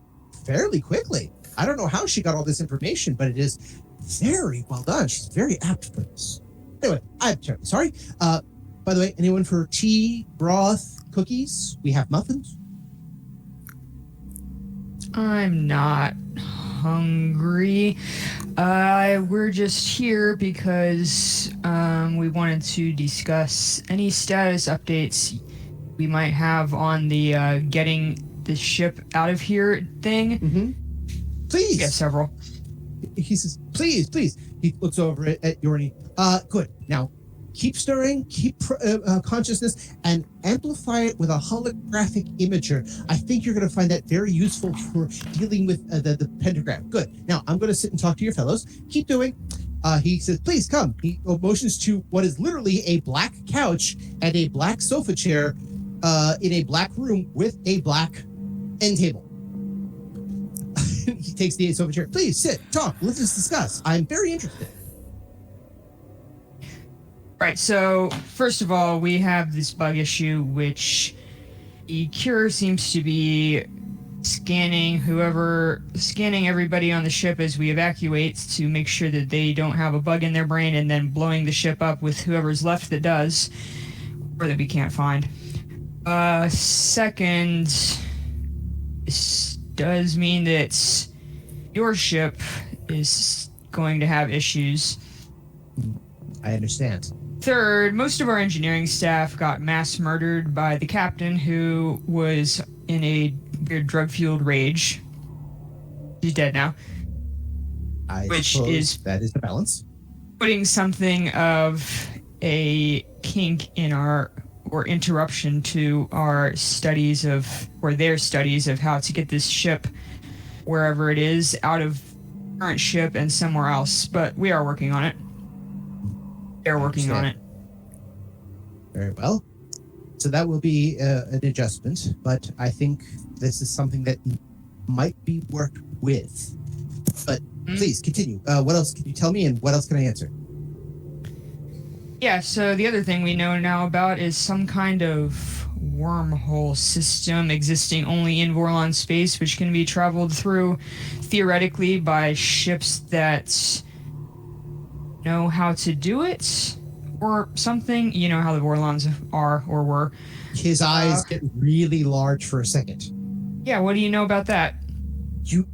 fairly quickly. I don't know how she got all this information, but it is very well done. She's very apt for this. Anyway, I'm terribly sorry. By the way, anyone for tea, broth, cookies? We have muffins. I'm not hungry. We're just here because we wanted to discuss any status updates we might have on the getting the ship out of here thing. Mm-hmm. Please. Yeah, several. He says, please. He looks over at Yorni. Good. Now, keep stirring, keep consciousness, and amplify it with a holographic imager. I think you're going to find that very useful for dealing with the pentagram. Good. Now, I'm going to sit and talk to your fellows. Keep doing. He says, please come. He motions to what is literally a black couch and a black sofa chair in a black room with a black end table. He takes the sofa chair. Please sit, talk, let's discuss. I'm very interested. Right, so first of all, we have this bug issue, which the cure seems to be scanning everybody on the ship as we evacuate to make sure that they don't have a bug in their brain, and then blowing the ship up with whoever's left that does, or that we can't find. Second, this does mean that your ship is going to have issues. I understand. Third, most of our engineering staff got mass murdered by the captain, who was in a weird drug-fueled rage. He's dead now. Which is that is the balance. Putting something of a kink in our, or interruption to our studies of, or their studies of how to get this ship, wherever it is, out of current ship and somewhere else. But we are working on it. They're working on it. Very well. So that will be an adjustment, but I think this is something that might be worked with. But please continue. What else can you tell me, and what else can I answer? Yeah, so the other thing we know now about is some kind of wormhole system existing only in Vorlon space, which can be traveled through theoretically by ships that know how to do it, or something. You know how the Vorlons are, or were. His eyes get really large for a second. Yeah, what do you know about that? You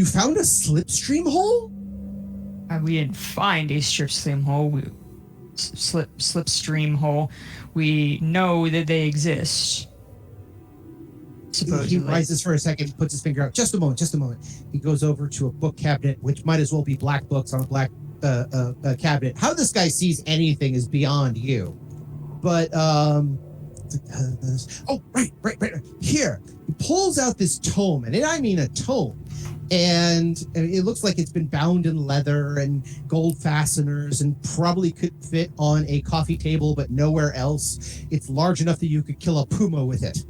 found a slipstream hole? We didn't find a slipstream hole. Slipstream hole. We know that they exist. Supposedly. He rises for a second, puts his finger out. Just a moment. He goes over to a book cabinet, which might as well be black books on a black cabinet. How this guy sees anything is beyond you. But, right. Here. He pulls out this tome, and I mean a tome. And it looks like it's been bound in leather and gold fasteners, and probably could fit on a coffee table, but nowhere else. It's large enough that you could kill a puma with it.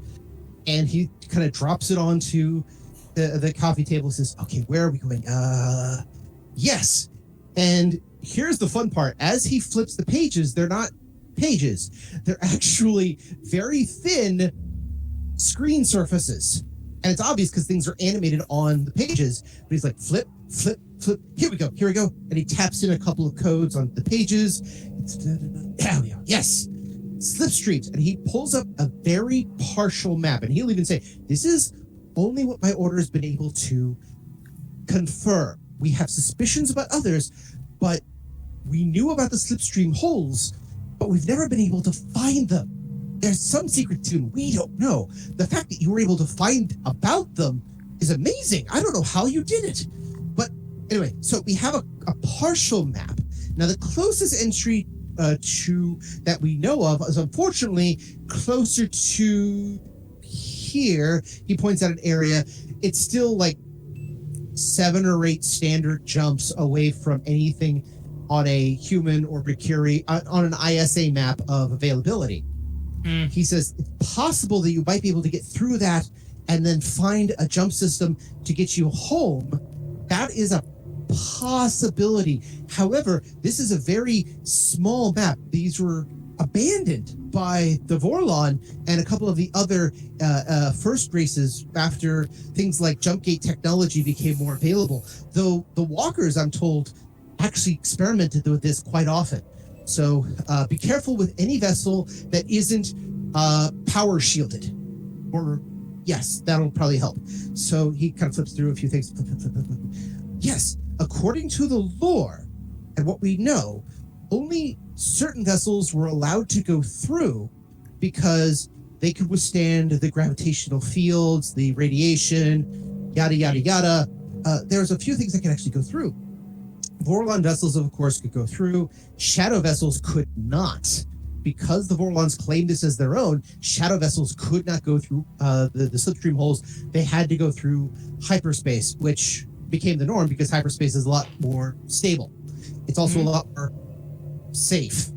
And he kind of drops it onto the coffee table and says, okay, where are we going? Yes. And here's the fun part. As he flips the pages, they're not pages. They're actually very thin screen surfaces. And it's obvious because things are animated on the pages. But he's like, flip. Here we go. And he taps in a couple of codes on the pages. Yes. Slipstreams. And he pulls up a very partial map. And he'll even say, this is only what my order has been able to confirm. We have suspicions about others, but we knew about the slipstream holes, but we've never been able to find them. There's some secret to them we don't know. The fact that you were able to find about them is amazing. I don't know how you did it. But anyway, so we have a partial map. Now, the closest entry to that we know of is unfortunately closer to here. He points out an area. It's still like 7 or 8 standard jumps away from anything on a human or Mercury on an ISA map of availability. He says it's possible that you might be able to get through that and then find a jump system to get you home. That is a possibility. However, this is a very small map. These were abandoned by the Vorlon and a couple of the other first races after things like jump gate technology became more available. Though the walkers, I'm told, actually experimented with this quite often. So be careful with any vessel that isn't power shielded. Or, yes, that'll probably help. So he kind of flips through a few things. Yes, according to the lore and what we know, only certain vessels were allowed to go through because they could withstand the gravitational fields, the radiation, yada, yada, yada. There's a few things that can actually go through. Vorlon vessels, of course, could go through. Shadow vessels could not. Because the Vorlons claimed this as their own, shadow vessels could not go through the slipstream holes. They had to go through hyperspace, which became the norm because hyperspace is a lot more stable. It's also a lot more safe.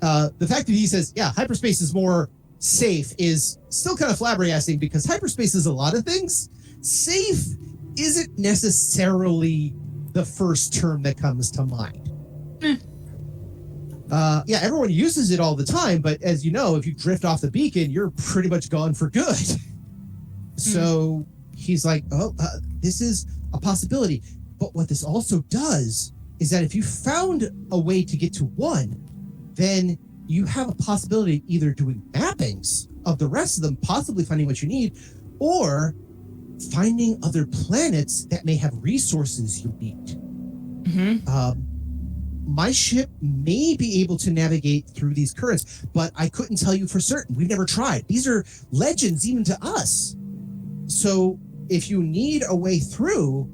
The fact that he says, yeah, hyperspace is more safe is still kind of flabbergasting because hyperspace is a lot of things. Safe isn't necessarily the first term that comes to mind. Yeah, everyone uses it all the time, but as you know, if you drift off the beacon, you're pretty much gone for good. So he's like, this is a possibility. But what this also does is that if you found a way to get to one, then you have a possibility of either doing mappings of the rest of them, possibly finding what you need, or finding other planets that may have resources you need. My ship may be able to navigate through these currents, but I couldn't tell you for certain. We've never tried. These are legends even to us. So if you need a way through,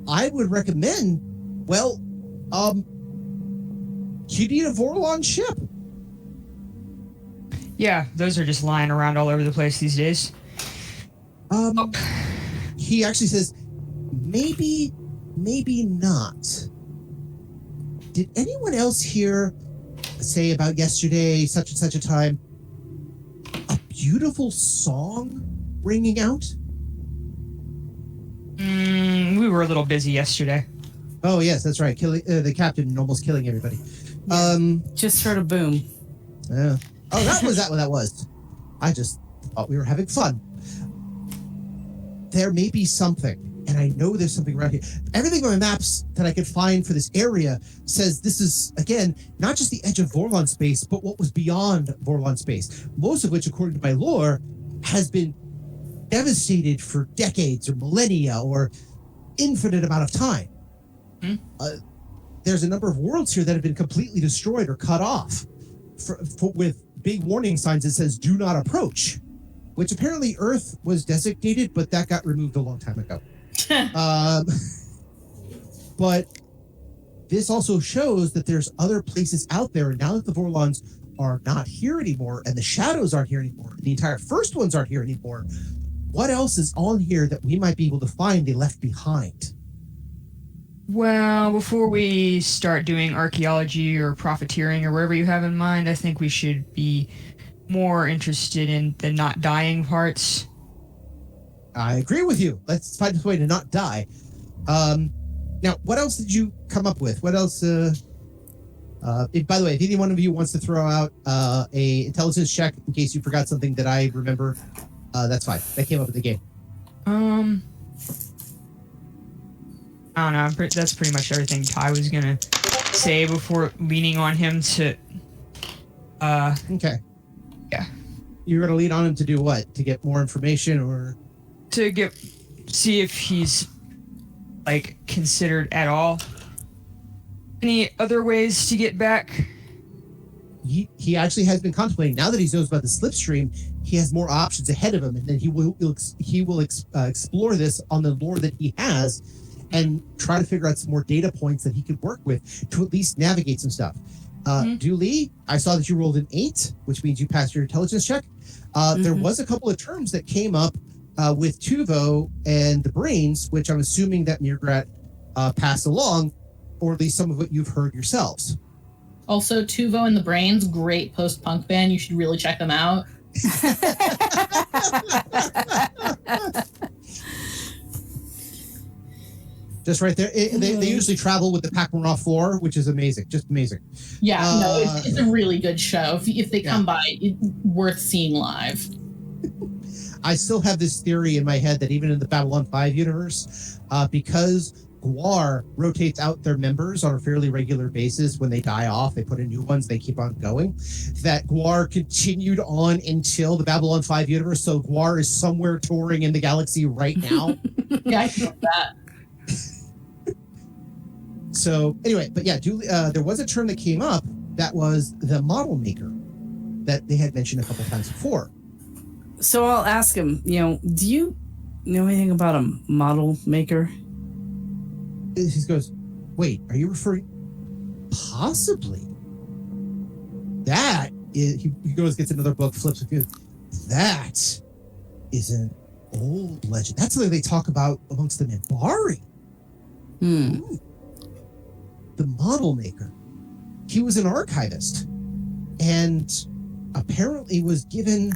I would recommend, well, you need a Vorlon ship. Yeah, those are just lying around all over the place these days. He actually says, maybe not. Did anyone else hear, say about yesterday, such and such a time, a beautiful song ringing out? We were a little busy yesterday. Oh, yes, that's right. Killing the captain, almost killing everybody. Just heard a boom. Yeah. Oh, that was what that was. I just thought we were having fun. There may be something. And I know there's something around here. Everything on the maps that I could find for this area says this is, again, not just the edge of Vorlon space, but what was beyond Vorlon space. Most of which, according to my lore, has been devastated for decades or millennia or infinite amount of time. There's a number of worlds here that have been completely destroyed or cut off with big warning signs that says, do not approach, which apparently Earth was designated, but that got removed a long time ago. But this also shows that there's other places out there. And now that the Vorlons are not here anymore and the shadows aren't here anymore, and the entire first ones aren't here anymore, what else is on here that we might be able to find they left behind? Well, before we start doing archaeology or profiteering or wherever you have in mind, I think we should be more interested in the not dying parts. I agree with you. Let's find a way to not die. Now, what else did you come up with? What else? By the way, if any one of you wants to throw out a intelligence check in case you forgot something that I remember, that's fine. That came up in the game. I don't know. That's pretty much everything Ty was gonna say before leaning on him to. Okay. Yeah. You're gonna lean on him to do what? To get more information or? To see if he's like considered at all any other ways to get back. He actually has been contemplating. Now that he knows about the slipstream, he has more options ahead of him, and then he will explore this on the lore that he has, and try to figure out some more data points that he could work with to at least navigate some stuff. Dooley, I saw that you rolled an 8, which means you passed your intelligence check. There was a couple of terms that came up with Tuvo and the brains, which I'm assuming that Mirgrat passed along, or at least some of what you've heard yourselves. Also, Tuvo and the Brains, great post-punk band. You should really check them out. Just right there. They usually travel with the pak'ma'ra 4, which is amazing. Just amazing. Yeah, it's a really good show. If they come by, it's worth seeing live. I still have this theory in my head that even in the Babylon 5 universe, because Gwar rotates out their members on a fairly regular basis. When they die off, they put in new ones, they keep on going. That Gwar continued on until the Babylon 5 universe, so Gwar is somewhere touring in the galaxy right now. Yeah, I know that. So anyway, but yeah, there was a term that came up that was the model maker that they had mentioned a couple times before. So I'll ask him, do you know anything about a model maker? He goes, wait, are you referring? Possibly. That is, he goes, gets another book, flips a few. That is an old legend. That's something they talk about amongst the Minbari. Ooh. The model maker. He was an archivist and apparently was given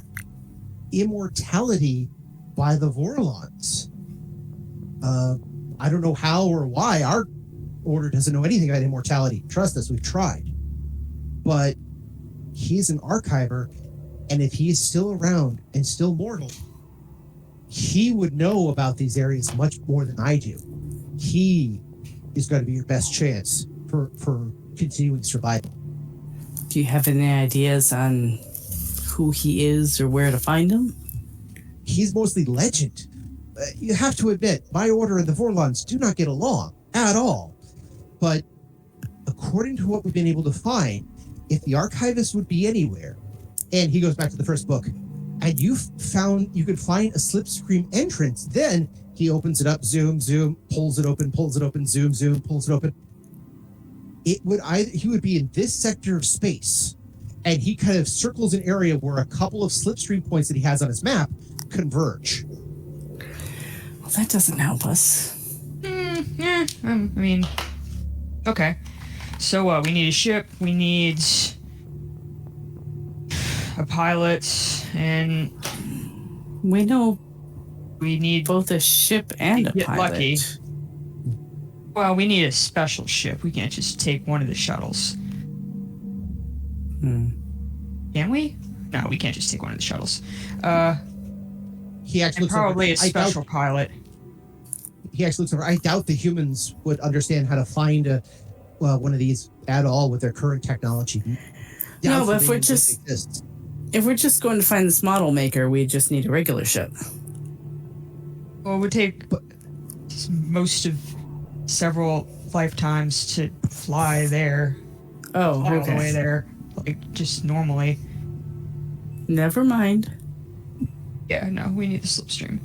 immortality by the Vorlons. I don't know how or why. Our order doesn't know anything about immortality. Trust us, we've tried. But he's an archiver, and if he is still around and still mortal, he would know about these areas much more than I do. He is going to be your best chance for continuing survival. Do you have any ideas on who he is or where to find him? He's mostly legend. You have to admit, my order and the Vorlons do not get along at all. But according to what we've been able to find, if the archivist would be anywhere, and he goes back to the first book, and you could find a Slipstream entrance, then he opens it up, zoom, pulls it open, zoom, pulls it open. He would be in this sector of space, and he kind of circles an area where a couple of Slipstream points that he has on his map converge. Well, that doesn't help us. Okay. So we need a ship, we need a pilot, and we know we need both a ship and a pilot. Lucky. Well, we need a special ship. We can't just take one of the shuttles. Can we? No, we can't just take one of the shuttles. He actually looks probably a special pilot. He actually looks over. I doubt the humans would understand how to find one of these at all with their current technology. No, but if we're just going to find this model maker, we just need a regular ship. Well, it would take most of several lifetimes to fly there. Oh, all the way there, like just normally. Never mind. Yeah, no, we need the Slipstream.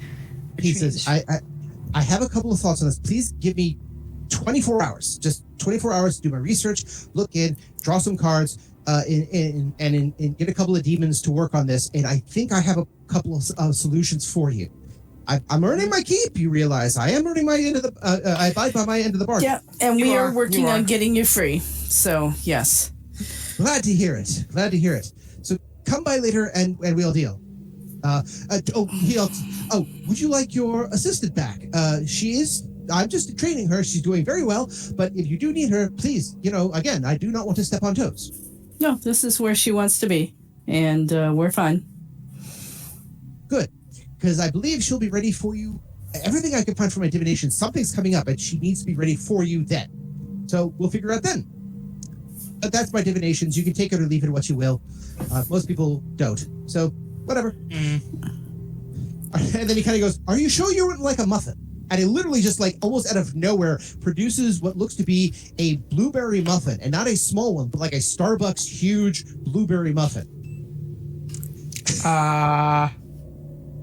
He says, I have a couple of thoughts on this. Please give me 24 hours. Just 24 hours to do my research, look in, draw some cards, and get a couple of demons to work on this. And I think I have a couple of solutions for you. I'm earning my keep, you realize. I am earning my end of the... I abide by my end of the bargain. Yeah, and we are working on getting you free. So, yes. Glad to hear it. So come by later and we'll deal. Would you like your assistant back? I'm just training her. She's doing very well. But if you do need her, please, again, I do not want to step on toes. No, this is where she wants to be. And we're fine. Good. Because I believe she'll be ready for you. Everything I can find for my divination, something's coming up and she needs to be ready for you then. So we'll figure out then. But that's my divinations. You can take it or leave it what you will. Most people don't. So whatever. And then he kind of goes, are you sure you wouldn't like a muffin? And it literally just almost out of nowhere produces what looks to be a blueberry muffin. And not a small one, but like a Starbucks huge blueberry muffin.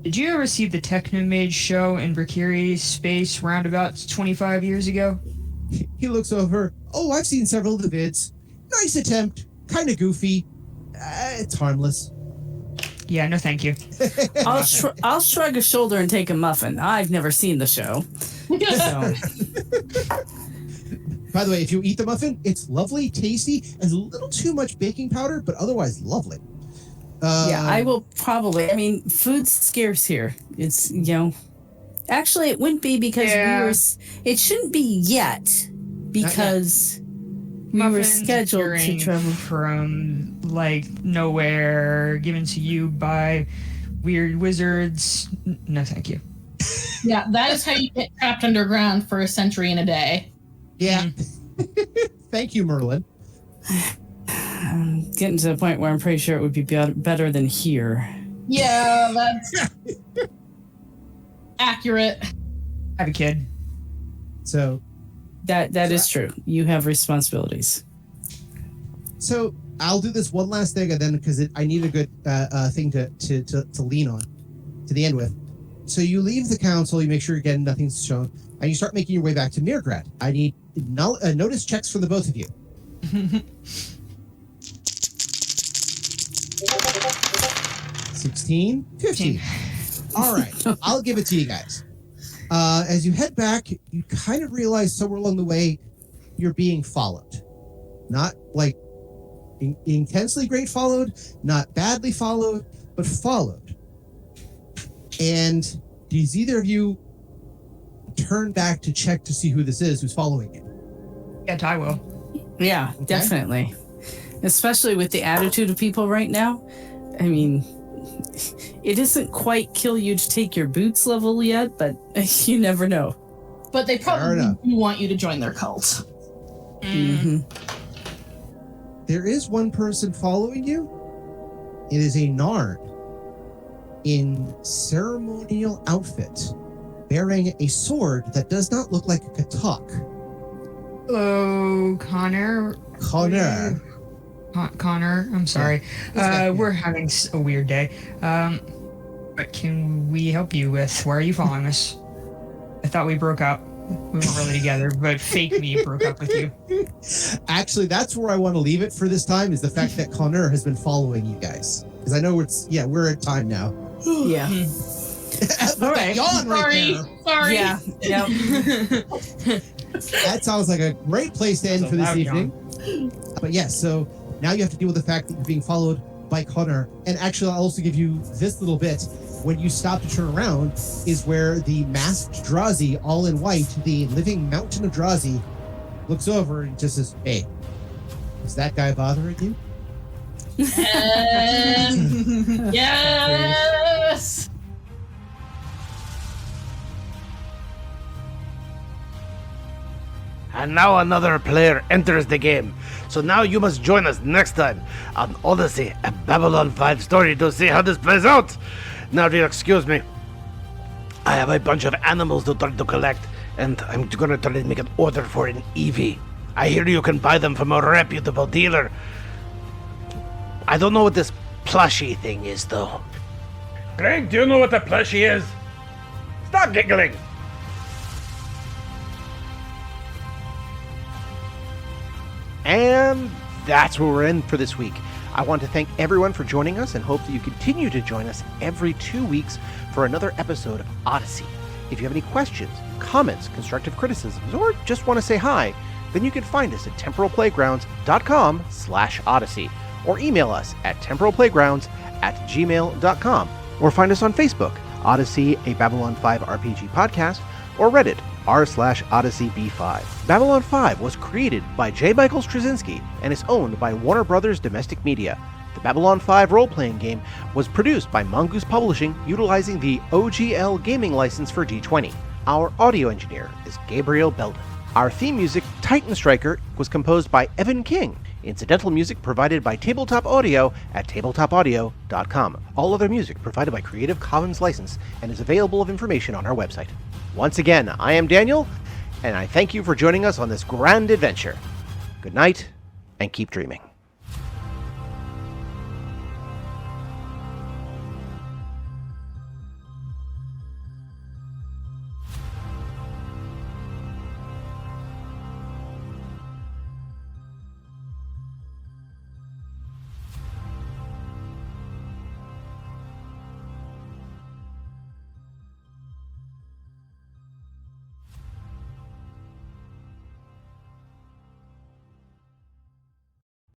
Did you ever see the Technomage show in Brikiri space round about 25 years ago? He looks over. Oh, I've seen several of the vids. Nice attempt. Kind of goofy. It's harmless. Yeah, no thank you. I'll shrug a shoulder and take a muffin. I've never seen the show. So. By the way, if you eat the muffin, it's lovely, tasty, has a little too much baking powder, but otherwise lovely. Yeah, I will probably. I mean, food's scarce here. It's, actually, it wouldn't be because it shouldn't be yet because we were scheduled to travel from nowhere, given to you by weird wizards. No, thank you. Yeah, that is how you get trapped underground for a century and a day. Yeah. Thank you, Merlin. I'm getting to the point where I'm pretty sure it would be better than here. Yeah, that's accurate. I have a kid. So that is true. You have responsibilities. So I'll do this one last thing, and then because I need a good thing to lean on to the end with. So you leave the council, you make sure you're getting nothing's shown, and you start making your way back to Mirgrad. I need notice checks for the both of you. 16, 15. All right, I'll give it to you guys. As you head back, you kind of realize somewhere along the way you're being followed. Not like intensely great followed, not badly followed, but followed. And does either of you turn back to check to see who this is who's following you? Yeah, I will. Yeah, okay. Definitely. Especially with the attitude of people right now. I mean, it isn't quite kill you to take your boots level yet, but you never know. But they probably do want you to join their cult. Mm-hmm. There is one person following you. It is a Nard in ceremonial outfit, bearing a sword that does not look like a katak. Hello, Connor. Connor, I'm sorry. We're having a weird day. What can we help you with? Why are you following us? I thought we broke up. We weren't really together, but fake me broke up with you. Actually, that's where I want to leave it for this time, is the fact that Connor has been following you guys. Because I know we're at time now. Yeah. All right. Yawn right there. Sorry. Yeah. Yep. That sounds like a great place to end for this evening. But yes, so now you have to deal with the fact that you're being followed by Connor. And actually, I'll also give you this little bit. When you stop to turn around is where the masked Drazi, all in white, the living mountain of Drazi, looks over and just says, "Hey, is that guy bothering you?" Yes! And now another player enters the game. So now you must join us next time on Odyssey, a Babylon 5 story, to see how this plays out. Now, dear, excuse me. I have a bunch of animals to try to collect, and I'm going to try to make an order for an Eevee. I hear you can buy them from a reputable dealer. I don't know what this plushie thing is, though. Greg, do you know what a plushie is? Stop giggling. And that's where we're in for this week. I want to thank everyone for joining us and hope that you continue to join us every 2 weeks for another episode of Odyssey. If you have any questions, comments, constructive criticisms, or just want to say hi, then you can find us at temporalplaygrounds.com/Odyssey, or email us at temporalplaygrounds@gmail.com, or find us on Facebook, Odyssey, a Babylon 5 RPG podcast, or Reddit, r/OdysseyB5. Babylon 5 was created by J. Michael Straczynski and is owned by Warner Brothers Domestic Media. The Babylon 5 role-playing game was produced by Mongoose Publishing utilizing the OGL gaming license for D20. Our audio engineer is Gabriel Belden. Our theme music, Titan Striker, was composed by Evan King. Incidental music provided by Tabletop Audio at tabletopaudio.com. All other music provided by Creative Commons license and is available of information on our website. Once again, I am Daniel, and I thank you for joining us on this grand adventure. Good night, and keep dreaming.